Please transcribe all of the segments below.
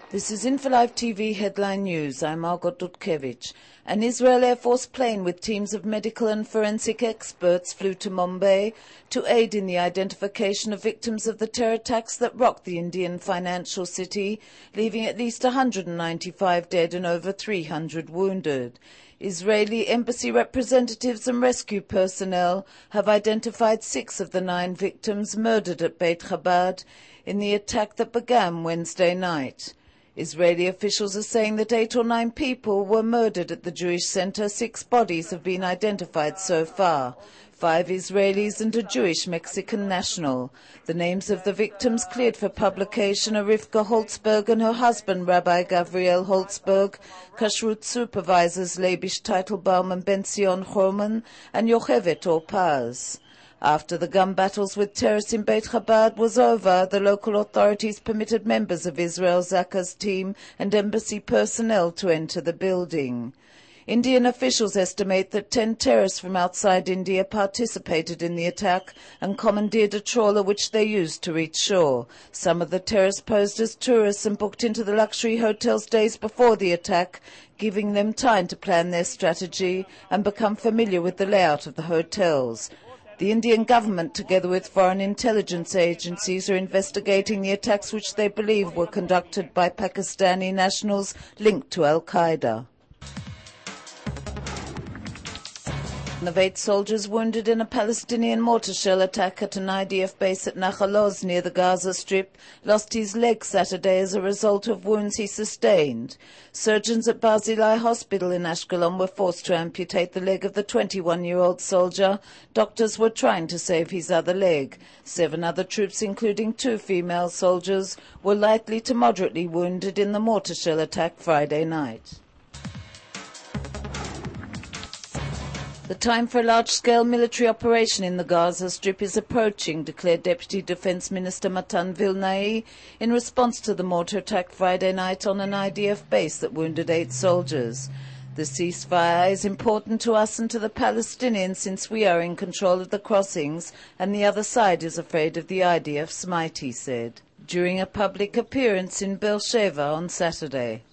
This is InfoLive TV headline news. I'm Margot Dutkevich. An Israel Air Force plane with teams of medical and forensic experts flew to Mumbai to aid in the identification of victims of the terror attacks that rocked the Indian financial city, leaving at least 195 dead and over 300 wounded. Israeli embassy representatives and rescue personnel have identified 6 of the 9 victims murdered at Beit Chabad in the attack that began Wednesday night. Israeli officials are saying that 8 or 9 people were murdered at the Jewish center. 6 bodies have been identified so far, 5 Israelis and a Jewish Mexican national. The names of the victims cleared for publication are Rivka Holtzberg and her husband, Rabbi Gavriel Holtzberg, Kashrut supervisors Leibish Teitelbaum and Ben-Zion Chorman, and Yochevet Orpaz. After the gun battles with terrorists in Beit Chabad was over, the local authorities permitted members of Israel Zaka's team and embassy personnel to enter the building. Indian officials estimate that 10 terrorists from outside India participated in the attack and commandeered a trawler which they used to reach shore. Some of the terrorists posed as tourists and booked into the luxury hotels days before the attack, giving them time to plan their strategy and become familiar with the layout of the hotels. The Indian government, together with foreign intelligence agencies, are investigating the attacks which they believe were conducted by Pakistani nationals linked to Al-Qaeda. Of 8 soldiers wounded in a Palestinian mortar shell attack at an IDF base at Nachal Oz near the Gaza Strip lost his leg Saturday as a result of wounds he sustained. Surgeons at Barzilai Hospital in Ashkelon were forced to amputate the leg of the 21-year-old soldier. Doctors were trying to save his other leg. 7 other troops, including 2 female soldiers, were lightly to moderately wounded in the mortar shell attack Friday night. The time for a large-scale military operation in the Gaza Strip is approaching, declared Deputy Defense Minister Matan Vilnai in response to the mortar attack Friday night on an IDF base that wounded 8 soldiers. The ceasefire is important to us and to the Palestinians since we are in control of the crossings and the other side is afraid of the IDF's might, he said, during a public appearance in Beersheva on Saturday.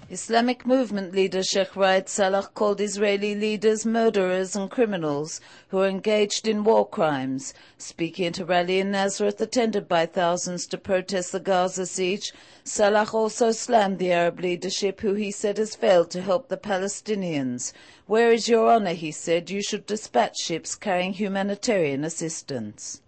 Islamic movement leader Sheikh Raed Salah called Israeli leaders murderers and criminals who are engaged in war crimes. Speaking at a rally in Nazareth attended by thousands to protest the Gaza siege, Salah also slammed the Arab leadership, who he said has failed to help the Palestinians. "Where is your honor?" he said. "You should dispatch ships carrying humanitarian assistance."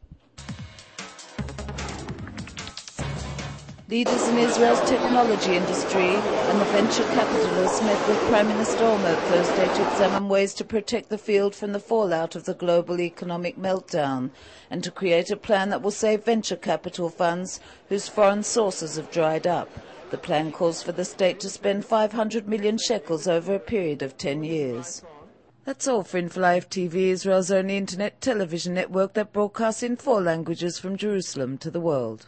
Leaders in Israel's technology industry and the venture capitalists met with Prime Minister Olmert Thursday to examine ways to protect the field from the fallout of the global economic meltdown and to create a plan that will save venture capital funds whose foreign sources have dried up. The plan calls for the state to spend 500 million shekels over a period of 10 years. That's all for InfoLive TV, Israel's only internet television network that broadcasts in 4 languages from Jerusalem to the world.